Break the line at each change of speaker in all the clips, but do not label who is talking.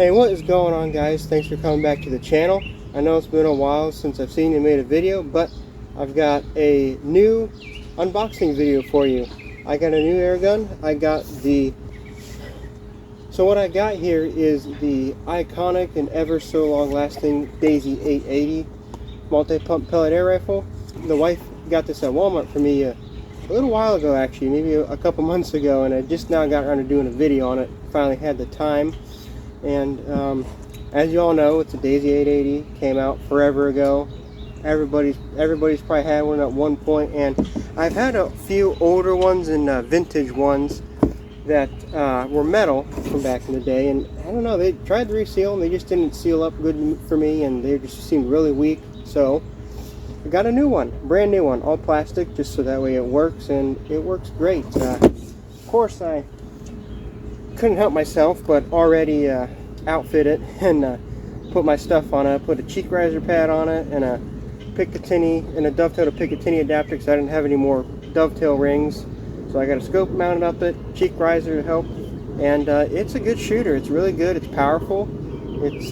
Hey, what is going on, guys? Thanks for coming back to the channel. I know it's been a while since I've seen you made a video, but I've got a new unboxing video for you. I got a new air gun. So what I got here is the iconic and ever so long lasting Daisy 880 multi-pump pellet air rifle. The wife got this at Walmart for me a little while ago, actually, maybe a couple months ago, and I just now got around to doing a video on it. Finally had the time. And as you all know, it's a Daisy 880, came out forever ago. Everybody's probably had one at one point, and I've had a few older ones and vintage ones that were metal from back in the day, and I don't know, they tried to reseal them, they just didn't seal up good for me, and they just seemed really weak. So I got a new one, brand new one, all plastic, just so that way it works, and it works great. Of course, I couldn't help myself but already outfit it and put my stuff on it. Put a cheek riser pad on it and a Picatinny and a dovetail to Picatinny adapter because I didn't have any more dovetail rings. So I got a scope mounted up it, cheek riser to help, and it's a good shooter. It's really good. It's powerful. It's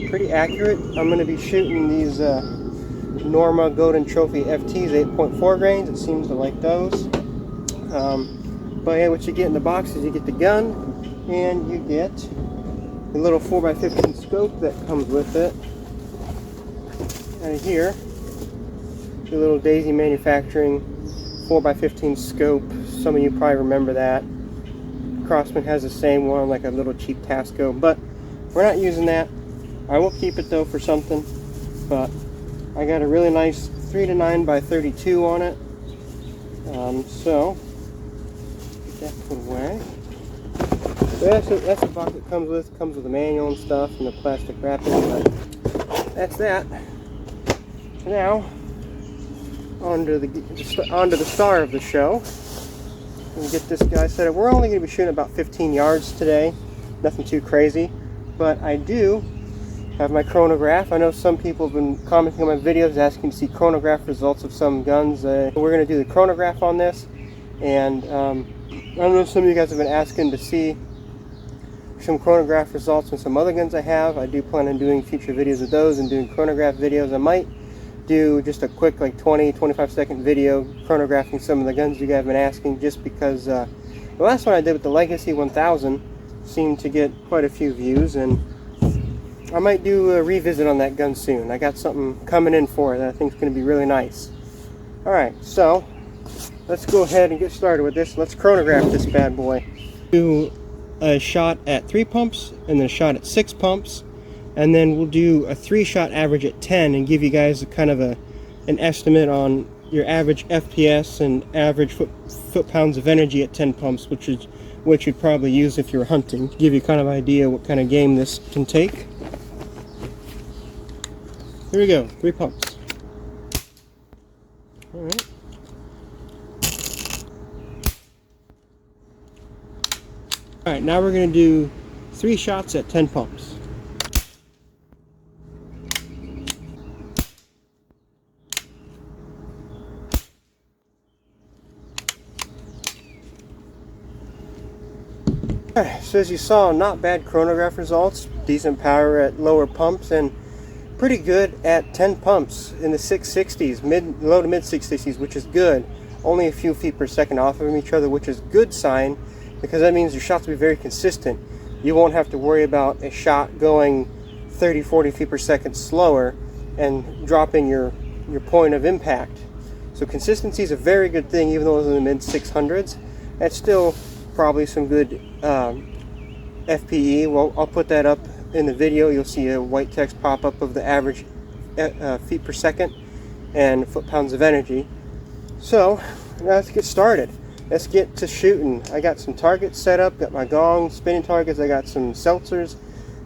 pretty accurate. I'm going to be shooting these Norma Golden Trophy FTs 8.4 grains. It seems to like those. But yeah, what you get in the box is you get the gun, and you get a little 4x15 scope that comes with it. And here, the little Daisy Manufacturing 4x15 scope. Some of you probably remember that. Crosman has the same one, like a little cheap Tasco, but we're not using that. I will keep it though for something. But I got a really nice 3-9x32 on it. So get that put away. So that's the box it comes with. It comes with a manual and stuff and the plastic wrapping, but that's that. Now, onto the star of the show. We'll get this guy set up. We're only going to be shooting about 15 yards today. Nothing too crazy. But I do have my chronograph. I know some people have been commenting on my videos asking to see chronograph results of some guns. We're going to do the chronograph on this. And I don't know if some of you guys have been asking to see some chronograph results on some other guns I have. I do plan on doing future videos of those and doing chronograph videos. I might do just a quick like 20-25 second video chronographing some of the guns you guys have been asking, just because the last one I did with the Legacy 1000 seemed to get quite a few views, and I might do a revisit on that gun soon. I got something coming in for it that I think is going to be really nice. Alright, so let's go ahead and get started with this. Let's chronograph this bad boy. Do a shot at 3 pumps and then a shot at 6 pumps, and then we'll do a 3-shot average at 10 and give you guys a kind of an estimate on your average FPS and average foot-pounds of energy at 10 pumps, which you'd probably use if you're hunting, to give you kind of idea what kind of game this can take. Here we go, 3 pumps. Alright. Alright, now we're going to do 3 shots at 10 pumps. Alright, so as you saw, not bad chronograph results, decent power at lower pumps, and pretty good at 10 pumps in the 660s, low to mid 660s, which is good. Only a few feet per second off of each other, which is good sign, because that means your shots will be very consistent. You won't have to worry about a shot going 30-40 feet per second slower and dropping your point of impact. So consistency is a very good thing, even though it's in the mid 600s. That's still probably some good FPE. Well, I'll put that up in the video. You'll see a white text pop up of the average feet per second and foot-pounds of energy. So now let's get started. Let's get to shooting. I got some targets set up, got my gong, spinning targets, I got some seltzers,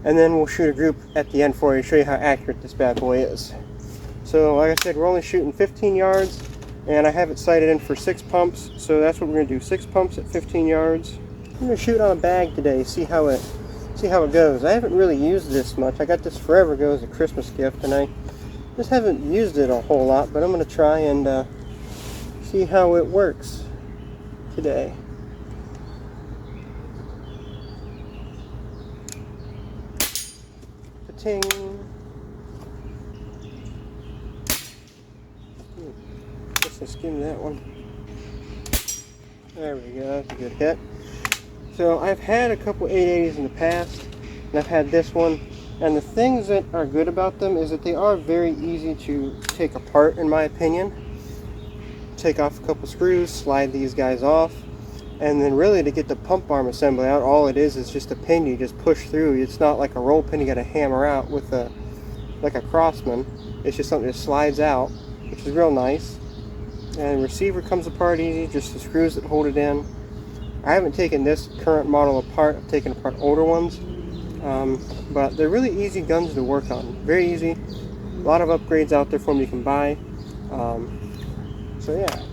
and then we'll shoot a group at the end for you to show you how accurate this bad boy is. So like I said, we're only shooting 15 yards, and I have it sighted in for 6 pumps, so that's what we're going to do, 6 pumps at 15 yards. I'm going to shoot on a bag today, see how it goes. I haven't really used this much. I got this forever ago as a Christmas gift, and I just haven't used it a whole lot, but I'm going to try and see how it works today. Ting. Guess I skimmed that one. There we go, that's a good hit. So I've had a couple 880s in the past, and I've had this one, and the things that are good about them is that they are very easy to take apart, in my opinion. Take off a couple screws, slide these guys off, and then really to get the pump arm assembly out, all it is just a pin you just push through. It's not like a roll pin you got to hammer out with like a Crossman. It's just something that slides out, which is real nice. And receiver comes apart easy, just the screws that hold it in. I haven't taken this current model apart. I've taken apart older ones, but they're really easy guns to work on. Very easy. A lot of upgrades out there for them you can buy. So yeah.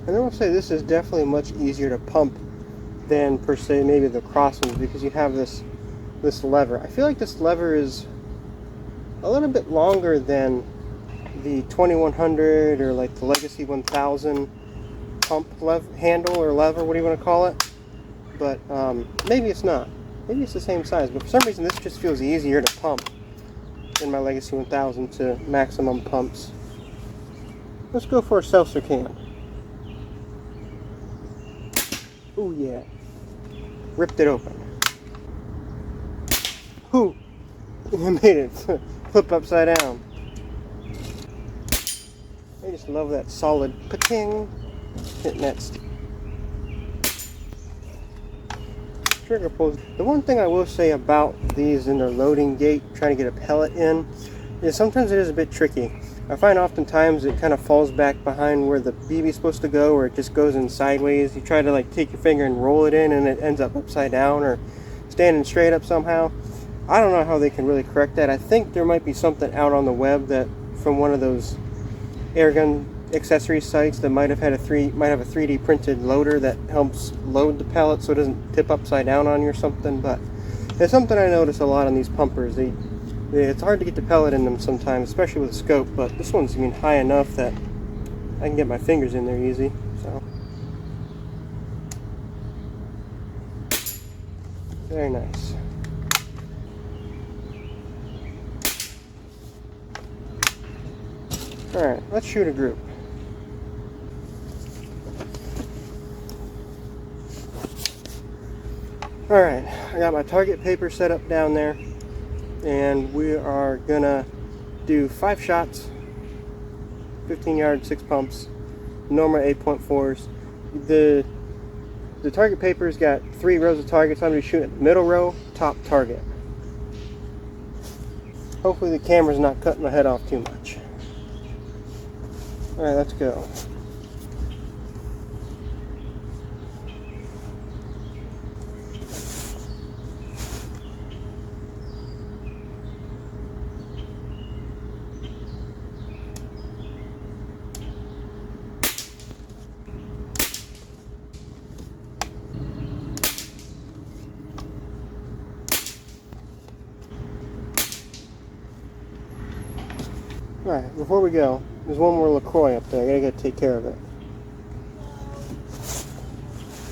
And I will say this is definitely much easier to pump than per se maybe the Crossmans, because you have this lever. I feel like this lever is a little bit longer than the 2100 or like the Legacy 1000 pump handle or lever, what do you want to call it? But maybe it's not. Maybe it's the same size, but for some reason this just feels easier to pump than my Legacy 1000 to maximum pumps. Let's go for a seltzer can. Oh yeah, ripped it open. Ooh, I made it flip upside down. I just love that solid pling hitting that trigger pulls. The one thing I will say about these in their loading gate, trying to get a pellet in, is sometimes it is a bit tricky. I find oftentimes it kind of falls back behind where the BB is supposed to go, or it just goes in sideways. You try to like take your finger and roll it in and it ends up upside down or standing straight up somehow. I don't know how they can really correct that. I think there might be something out on the web that from one of those airgun accessory sites that might have a 3D printed loader that helps load the pellet so it doesn't tip upside down on you or something. But it's something I notice a lot on these pumpers. It's hard to get the pellet in them sometimes, especially with a scope, but this one's high enough that I can get my fingers in there easy. So very nice. Alright, let's shoot a group. Alright, I got my target paper set up down there, and we are gonna do 5 shots, 15 yards, 6 pumps, normal 8.4s. The target paper's got 3 rows of targets. I'm gonna be shooting at the middle row, top target. Hopefully the camera's not cutting my head off too much. Alright, let's go. Alright, before we go, there's one more LaCroix up there. I gotta take care of it.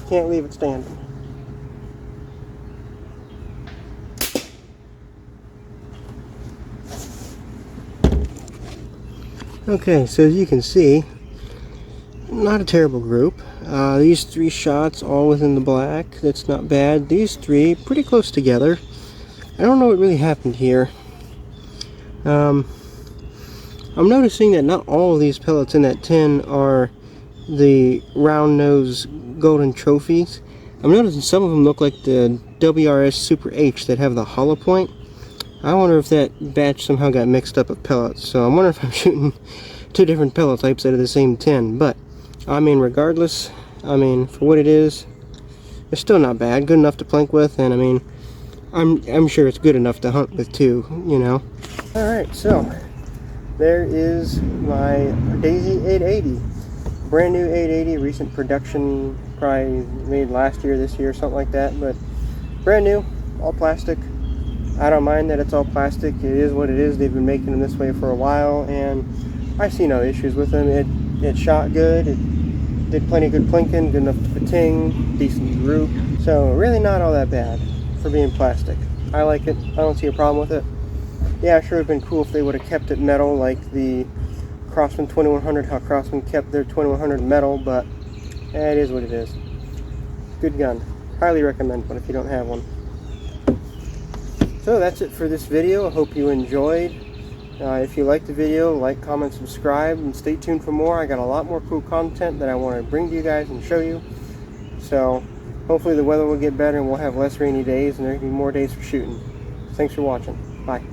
Can't leave it standing. Okay, so as you can see, not a terrible group. These 3 shots all within the black. That's not bad. These 3 pretty close together. I don't know what really happened here. I'm noticing that not all of these pellets in that tin are the round nose golden trophies. I'm noticing some of them look like the WRS Super H that have the hollow point. I wonder if that batch somehow got mixed up with pellets. So I'm wondering if I'm shooting 2 different pellet types out of the same tin. But I mean, regardless, I mean, for what it is, it's still not bad. Good enough to plink with, and I mean, I'm sure it's good enough to hunt with too, you know. All right, so there is my Daisy 880. Brand new 880, recent production, probably made last year, this year, something like that, but brand new, all plastic. I don't mind that it's all plastic. It is what it is. They've been making them this way for a while, and I see no issues with them. It shot good. It did plenty of good plinking, good enough to ting, decent group. So really not all that bad for being plastic. I like it. I don't see a problem with it. Yeah, sure, it would have been cool if they would have kept it metal like the Crosman 2100, how Crosman kept their 2100 metal, but it is what it is. Good gun. Highly recommend one if you don't have one. So that's it for this video. I hope you enjoyed. If you liked the video, like, comment, subscribe, and stay tuned for more. I got a lot more cool content that I want to bring to you guys and show you. So hopefully the weather will get better and we'll have less rainy days and there will be more days for shooting. Thanks for watching. Bye.